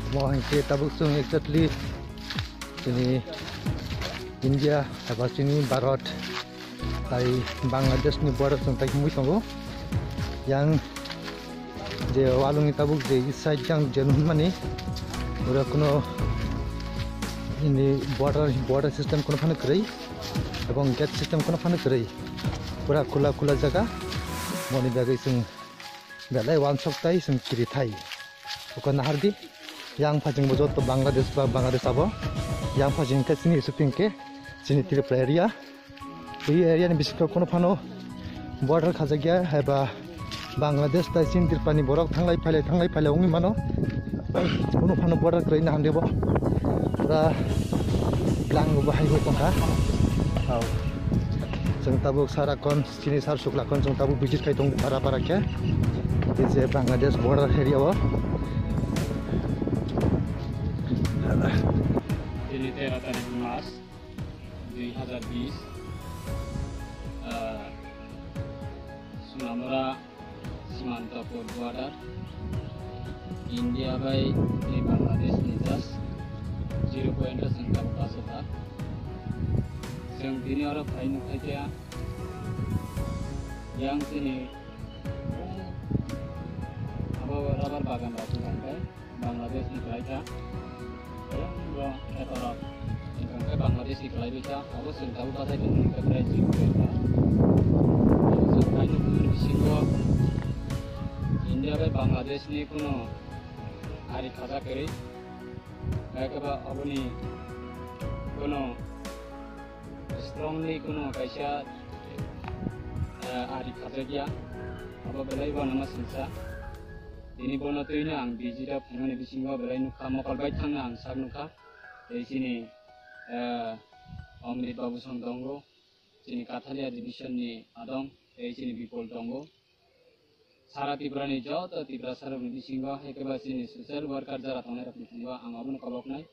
Mo hingke tabuk sung exactly sini India apa sini Barat hai Bangladesh ni border sung tai mui tongo yang je walung tabuk je side jang jenun mani ura kono ini border system kono phane krei ebong gate system kono phane krei pura khula jaga moni bagai sung belai one shot tai sung kiri thai ko nahardi yang pajeng bojot to Bangladesh abo yang pajeng ke sini suping ke sini Tripura area ei area ni bisiko kono phano border khajagya haba Bangladesh ta sin Tripura ni borok thanglai phale ongi mano kono phano border krei na handebo ra lang bahai ho tongha au jeng tabuk sarakon sini sar suklakon jeng tabuk visit kai tong para ke je Bangladesh border area wa Ini 13 tarik Maret 2020 Sumatra Simantapur border India by Bangladesh nitas 0 point sengkap pasota seng dini orang painu kaja yang sini apa rubber bagan ratu kan Bangladesh ni kaja Bangladesh di kelai bisa, aku sengkau pasai dengan keberanian juga. Sengkau itu pun singgo India by Bangladesh ni kuno hari kata kiri, mereka bah abu ni kuno strongly kuno kaisa hari kata dia, apa belai bah nama sensa. Ini bono tu ini ang digital phone ni singgo belai nuka mokal baik thang ang sak nuka. Di sini Amrit Babu Song Tongo, sini Kathalia division ni Adong, di sini Bipol Tongo. Sara Tripura ni jauh, tapi Tripura sarap ni singgo, hekeba sini social worker jara thongai rapi singgo, ang abun kolok nai.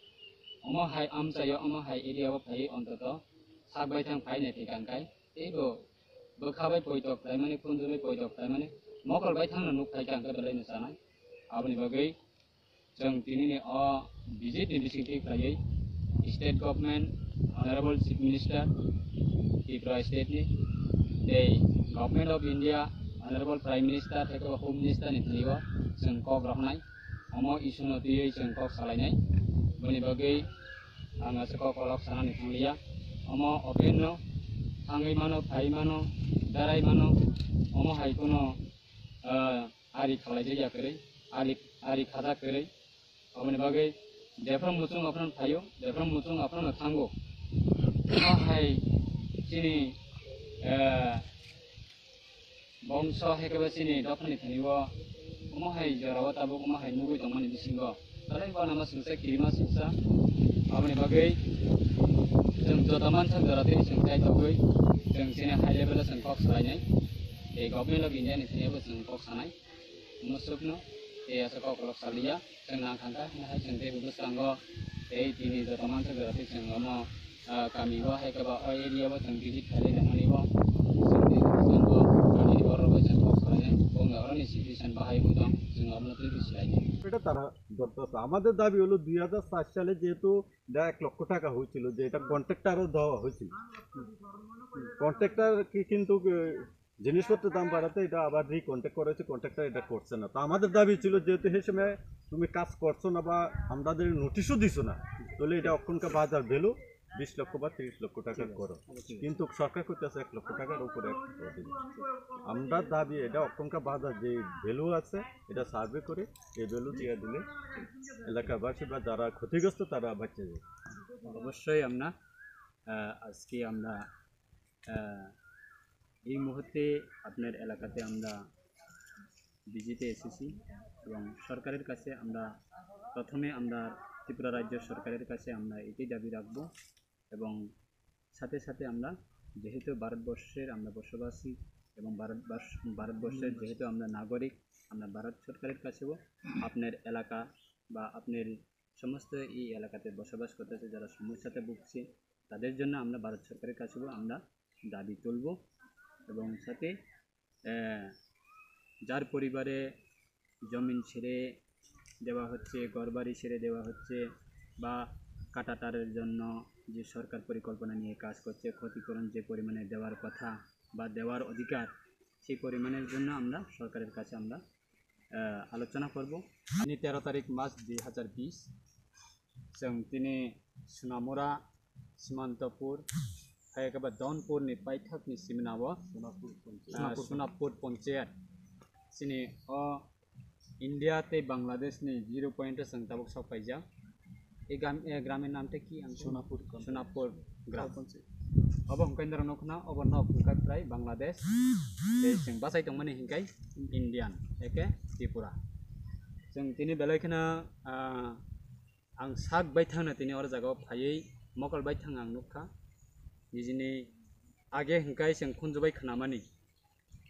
Omo hai am sayo, omo hai area wa pai ontoto, sak baik thang pai ni tikan kai. Ego, berkabai poitok, tapi mana pun jumai poitok, tapi mana mokal baik thang nuk pai kang keberlai nusanai. Abun bagai jeng tini ni visit ni bisiti kayai state government honorable chief minister Tripura state ni the government of India honorable prime minister heko home minister ni thliwa sengkok raknai omo isuno tiye sengkok salainai bani bagai anga sekok kolok sana ni thanglia omo openno angai mano pai mano darai mano omo hai kuno ari khalai jaya kare ari khada kare omne bagai defram mutung apran phayo defram mutung apran thango hai sini bongso hekeba sini dopani thaniwa omo hai jarawa tabu omo hai nugui tongmani bisingo talai ba nama sungsa kirima sungsa omne bagai jeng jotaman sang jarate sungkai togoi jeng sini high level sangkok sainai e government of India ni thaniwa sangkok sanai musukno sekok kolok salia senang kangka nah sente bubus tanggo tini jotaman sang jarate sengomo kami wa hekeba area wa sang visit kali namani wa sente sanggo kami oro wa sangkok sainai bonga orang ni citizen bahai mutong sengomno tu bisaini এটা তারা ধরতেছে আমাদের দাবি হলো 2007 সালে যেহেতু 1 লক্ষ টাকা হয়েছিল যে এটা কন্ট্রাক্টরও দেওয়া হয়েছিল কন্ট্রাক্টর কিন্তু জিনিসপত্রের দাম বাড়াতে এটা আবার রিকন্ট্রাক্ট করেছে কন্ট্রাক্টর এটা করছে না তো আমাদের দাবি ছিল যেহেতু সেই সময় তুমি কাজ করছো না বা আমাদের নোটিশও দিছো না তাহলে এটা অক্ষণকা বাজার ভ্যালু 20 লক্ষ বা 30 লক্ষ টাকা করো কিন্তু সরকার করতেছে 1 লক্ষ টাকার উপরে আমরা দাবি এটা অক্ষণকা বাজার যে ভ্যালু আছে এটা সার্ভে করে এই ভ্যালু দিয়ে দিলে এলাকাবাসী বা যারা ক্ষতিগ্রস্ত তারা বাঁচে যাবে অবশ্যই আমরা আজকে আমরা এই মুহূর্তে আপনার এলাকাতে আমরা ভিজিটে এসেছি এবং সরকারের কাছে আমরা প্রথমে আমরা ত্রিপুরা রাজ্য সরকারের কাছে আমরা এটাই দাবি রাখব এবং সাথে সাথে আমরা যেহেতু ভারতবর্ষের আমরা বসবাসী এবং ভারতবর্ষের যেহেতু আমরা নাগরিক আমরা ভারত সরকারের কাছেও আপনার এলাকা বা আপনার সমস্ত এই এলাকাতে বসবাস করতেছে যারা সমস্যাতে ভুগছে তাদের জন্য আমরা ভারত সরকারের কাছেও আমরা দাবি তুলব এবং সাথে যার পরিবারে জমিন ছেড়ে দেওয়া হচ্ছে, ঘরবাড়ি ছেড়ে দেওয়া হচ্ছে, বা কাঁটাতারের জন্য যে সরকার পরিকল্পনা নিয়ে কাজ করছে, ক্ষতিপূরণ যে পরিমাণে দেওয়ার কথা বা দেওয়ার অধিকার, সেই পরিমাণের জন্য আমরা সরকারের কাছে আমরা আলোচনা করব। তিনি 13 তারিখ মার্চ 2020 जों दिनै सुनामुरा सीमान्तपुर हायगाबा दौनपुरनि पाइथाकनि सिमनाव सुनापुर पंचायत सिनि इंडिया ते बांग्लादेशनि 0 पॉइंट जों ताबुक सफाइजा ए ग्रामनि नामटे कि सुनापुर ग्राम अब हुंकाइनदर नखना अब नक हुंकाइ प्राय बांग्लादेश जों बासाइ दंमोन हिंकाइ इंडियान एके त्रिपुरा जों दिनै बेलायखना आं साक बायथांनो दिनै अर जागाव फायै मकल बायथां आं नुखा निजिनि आगे हिंकाय जों खुनजुबाय खनामानि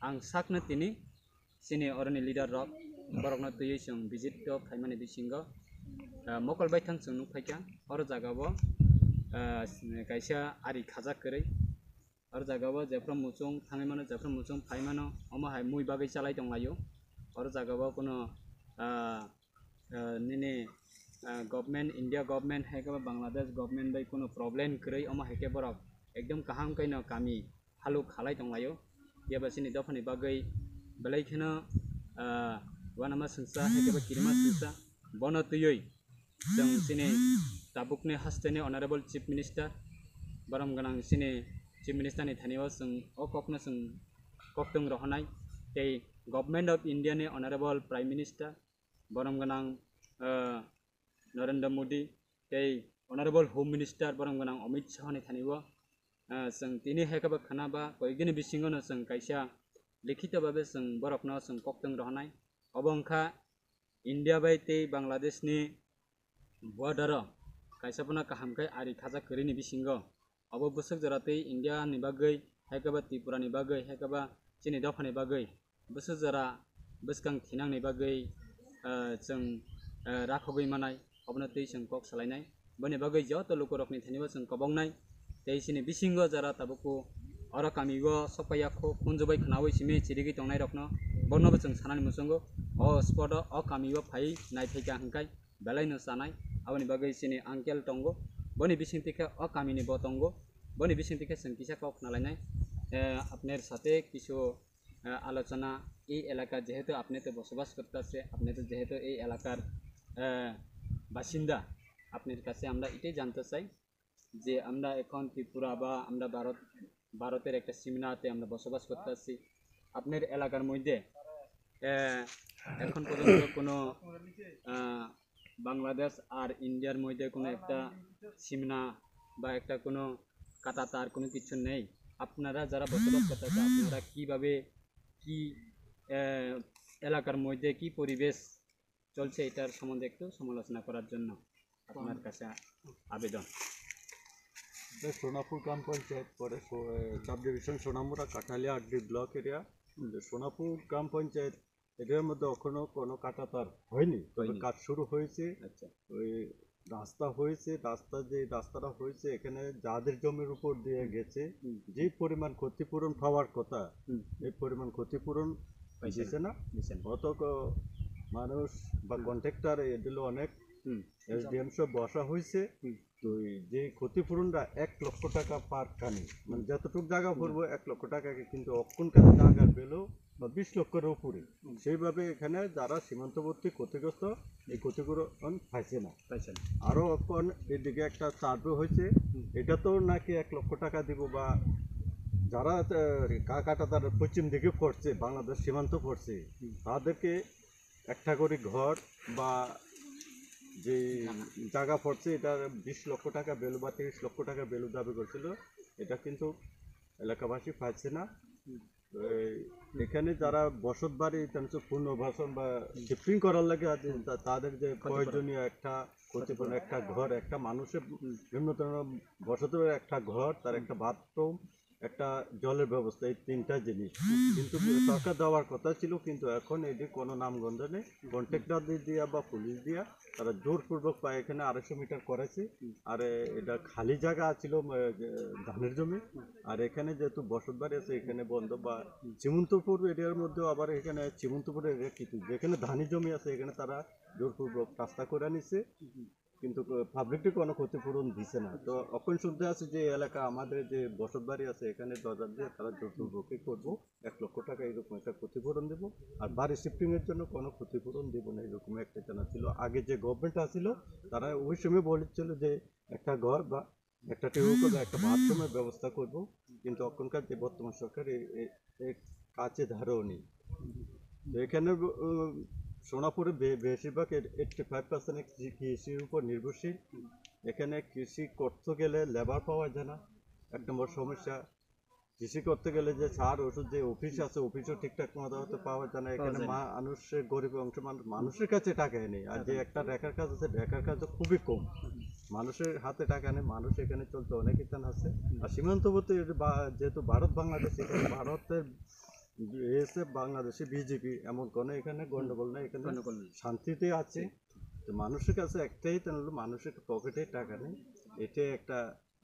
आं साकनो दिनै सिनि अरनि लिडार रक बरकनो तुयै जों भिजिट तो फाइमानि बिसिंग मकल बायथां जों नुफायका अर जागाव कायसा आरि खाजा करै अर जागाव जेफ्राम मुचुं थाङै मानो जेफ्राम मुचुं फाइमानो अमाहाय मुइ बागै चालाय दंलायो अर जागाव कोनो निने गवर्नमेंट इंडिया गवर्नमेंट है बांग्लादेश गवर्नमेंट बै कोनो प्रॉब्लम करै अमा हेके बरक एकदम काहाम कैनो कामी हालु खालाय दंलायो याबासिनि दफानि बागै बेलायखनो वानामा संसा हेके किरिमा संसा बन तुयै जों सिनि ताबुकनि हास्टेनि ऑनरेबल चीफ मिनिस्टर बरम गनां सिनि चीफ मिनिस्टर नि थानियाव जों अककनो जों कक्तों रहनाय ते गवर्नमेंट ऑफ इंडिया नि ऑनरेबल प्राइम मिनिस्टर बरम गनां नरेंद्र मोदी ते ऑनरेबल होम मिनिस्टर बरम गनां अमित शाह नि थानियाव जों दिनै हेकाबा खानाबा कयदिन बिसिङावनो जों कायसा लिखित भाबे जों बरकनो जों कक्तों रहनाय अबंखा इंडिया बाय ते बांग्लादेशनि बॉर्डर कायसापना काहामखाय आरि खाजा करिनि बिसिंग अब बोसक जराते इंडिया नि बागै हेकाबा त्रिपुरा नि बागै हेकाबा चिनि दफानि बागै बोसक जरा बसकां थिनांनि बागै जों राखबै मानाय अबनो तै जों कक सालायनाय बने बागै जत लोकरकनि थानिबा जों कबंनाय तैसिनि बिसिंग जरा ताबुको अर कामिगो सपायाखो खुनजबाय खनावै सिमे चिरिगि तंनाय रखनो बर्नबो जों सानानि मुसंगो अ स्पट अ कामिगो फाइ नायफैका हंकाय बेलायनो सानाय आबनि बागै सिनि आंकेल तंगो बने बिसिंतिके अ कामिनि बतंगो बने बिसिंतिके जों किसा कक नालायनाय आपनेर साथे किछु आलोचना এই এলাকা যেহেতু আপনি তো বসবাস করতেছে আপনি তো যেহেতু এই এলাকার বাসিন্দা আপনার কাছে আমরা এটাই জানতে চাই যে আমরা এখন ত্রিপুরা বা আমরা ভারতের একটা সীমানাতে আমরা বসবাস করতেছি আপনার এলাকার মধ্যে এখন পর্যন্ত কোনো বাংলাদেশ আর ইন্ডিয়ার মধ্যে কোনো একটা সীমানা বা একটা কোনো কাঁটাতার কোনো কিছু নেই আপনারা যারা বসবাস করতেছে আপনারা কিভাবে কি এলাকার মধ্যে কি পরিবেশ চলছে এটার সম্বন্ধে একটু সমালোচনা করার জন্য আপনার কাছে আবেদন সোনাপুর গ্রাম পঞ্চায়েত পরে সাব ডিভিশন সোনামুরা কাঠালিয়া আড্ডি ব্লক এরিয়া সোনাপুর গ্রাম পঞ্চায়েত এটার মধ্যে এখনো কোনো কাঁটাতার হয়নি তবে কাজ শুরু হয়েছে আচ্ছা ওই রাস্তা হয়েছে রাস্তাটা হয়েছে এখানে যাদের জমির উপর দিয়ে গেছে যে পরিমাণ ক্ষতিপূরণ পাওয়ার কথা এই পরিমাণ ক্ষতিপূরণ দিচ্ছে না অত মানুষ বা কন্ট্রাক্টর এগুলো অনেক এসডিএম সব বসা হয়েছে তো যে ক্ষতিপূরণটা 1 লক্ষ টাকা পার কানি মানে যতটুকু জায়গা পড়বো 1 লক্ষ টাকাকে কিন্তু অক্ষণকার জায়গার বেলো বা 20 লক্ষের উপরে সেইভাবে এখানে যারা সীমান্তবর্তী ক্ষতিগ্রস্ত এই ক্ষতিপূরণ পাইছে না আরও এখন এদিকে একটা সার্ভে হয়েছে এটা তো নাকি 1 লক্ষ টাকা দিব বা যারা কাকাটা তার পশ্চিম দিকে পড়ছে বাংলাদেশ সীমান্ত পড়ছে তাদেরকে একটা করে ঘর বা যে জায়গা পড়ছে এটার 20 লক্ষ টাকা বেলু বা 30 লক্ষ টাকা বেলু দাবি করছিল এটা কিন্তু এলাকাবাসী পাচ্ছে না এখানে যারা বসত বাড়ি পুনর্বাসন বা শিফটিং করার লাগে তাদের যে প্রয়োজনীয় একটা ক্ষতিপূরণ একটা ঘর একটা মানুষের নিম্নতম বসতের একটা ঘর তার একটা বাথরুম একটা জলের ব্যবস্থা, এই তিনটা জিনিস কিন্তু সরকার দেওয়ার কথা ছিল, কিন্তু এখন এটি কোনো নামগন্ধ নেই। কন্ট্রাক্টরদের দিয়া বা পুলিশ দিয়া তারা জোরপূর্বক পায় এখানে 250 মিটার করেছে। আর এটা খালি জায়গা ছিল ধানের জমি, আর এখানে যেহেতু বসত বাড়ি আছে এখানে বন্ধ, বা চিমন্তপুর এরিয়ার মধ্যেও আবার এখানে চিমন্তপুর এরিয়া কিছু যেখানে ধানি জমি আছে এখানে তারা জোরপূর্বক রাস্তা করে নিছে, কিন্তু পাবলিকটি কোনো ক্ষতিপূরণ দিছে না। তো এখন শুনতে আছে যে এলাকা আমাদের যে বসত বাড়ি আছে এখানে দরজা দিয়ে তারা জোরপূর্বকই করবো, 1 লক্ষ টাকা এরকম একটা ক্ষতিপূরণ দেবো, আর বাড়ি শিফটিংয়ের জন্য কোনো ক্ষতিপূরণ দেবো না, এরকম একটা জানা ছিল। আগে যে গভর্নমেন্ট আসছিল তারা ওই সময় বলেছিল যে একটা ঘর বা একটা টিউবওয়েল বা একটা বাথরুমের ব্যবস্থা করব, কিন্তু এখনকার যে বর্তমান সরকার এই কাজে ধারেও নেই। তো এখানে সোনাপুরে বেশিরভাগ 85% কৃষির উপর নির্ভরশীল। এখানে কৃষি করতে গেলে লেবার পাওয়া যায় না, 1 নম্বর সমস্যা। কৃষি করতে গেলে যে সার ওষুধ যে অফিস আছে অফিসও ঠিকঠাক মতো হতে পাওয়া যায় না। এখানে মানুষের গরিব অংশ মানুষের কাছে টাকা নেই, আর যে একটা রেখার কাজ আছে রেখার কাজ খুবই কম, মানুষের হাতে টাকা নেই, মানুষ এখানে চলতে অনেক ইচ্ছা আছে। আর সীমান্তবর্তী যেহেতু ভারত বাংলাদেশ, এখানে ভারতের এসে বাংলাদেশে বিজেপি এমন কোনো এখানে গন্ডগোল নেই, এখানে শান্তিতে আছে। তো মানুষের কাছে একটাই হলো মানুষের পকেটে টাকা নেই, এটাই একটা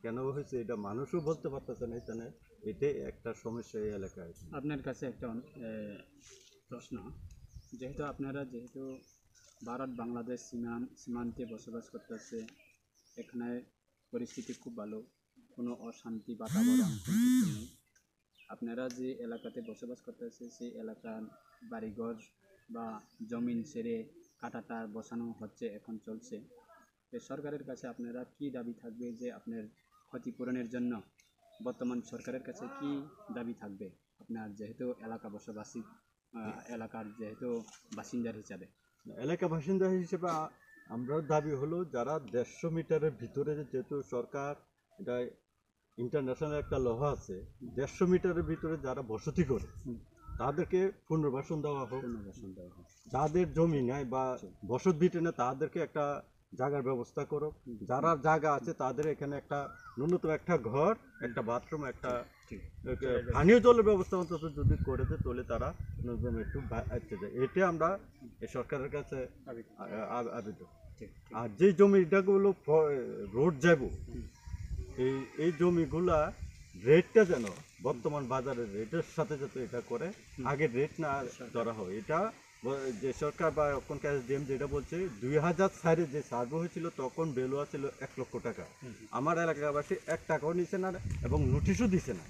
কেন হয়েছে এটা মানুষও বলতে পারতেছে না, এখানে এটাই একটা সমস্যা এই এলাকায়। আপনার কাছে একটা প্রশ্ন, যেহেতু ভারত বাংলাদেশ সীমান্তে বসবাস করতেছে, এখানে পরিস্থিতি খুব ভালো, কোনো অশান্তি বাতাবরণ নেই। আপনারা যে এলাকাতে বসবাস করতেছে সেই এলাকার বাড়িঘর বা জমিন ছেড়ে কাঁটাতার বসানো হচ্ছে, এখন চলছে। তো সরকারের কাছে আপনারা কি দাবি থাকবে, যে আপনার ক্ষতিপূরণের জন্য বর্তমান সরকারের কাছে কি দাবি থাকবে আপনার যেহেতু এলাকার যেহেতু বাসিন্দার হিসাবে? এলাকা বাসিন্দা হিসেবে আমরা দাবি হলো যারা 150 মিটারের ভিতরে, যেহেতু সরকার এটা ইন্টারন্যাশনাল একটা লোহা আছে, 150 মিটারের ভিতরে যারা বসতি করে তাদেরকে পুনর্বাসন দেওয়া হোক, যাদের জমি নাই বা বসত ভিটে না তাদেরকে একটা জায়গার ব্যবস্থা করো, যারা জায়গা আছে তাদের এখানে একটা ন্যূনতম একটা ঘর, একটা বাথরুম, একটা পানীয় জলের ব্যবস্থা অন্তত যদি করে দেয় তাহলে তারা একটু আসতে যায়। এটা আমরা এই সরকারের কাছে আবেদন। আর যে জমিটাগুলো রোড যাব এই জমিগুলা রেটটা যেন বর্তমান বাজারের রেটের সাথে যাতে এটা করে, আগে রেট না ধরা হয়। এটা যে সরকার বা এখনকার ডিএম যেটা বলছে 2004 যে সার্ভে হয়েছিল তখন ভ্যালু ছিল 1 লক্ষ টাকা, আমার এলাকাবাসী 1 টাকাও নিচ্ছে না এবং নোটিশও দিছে না।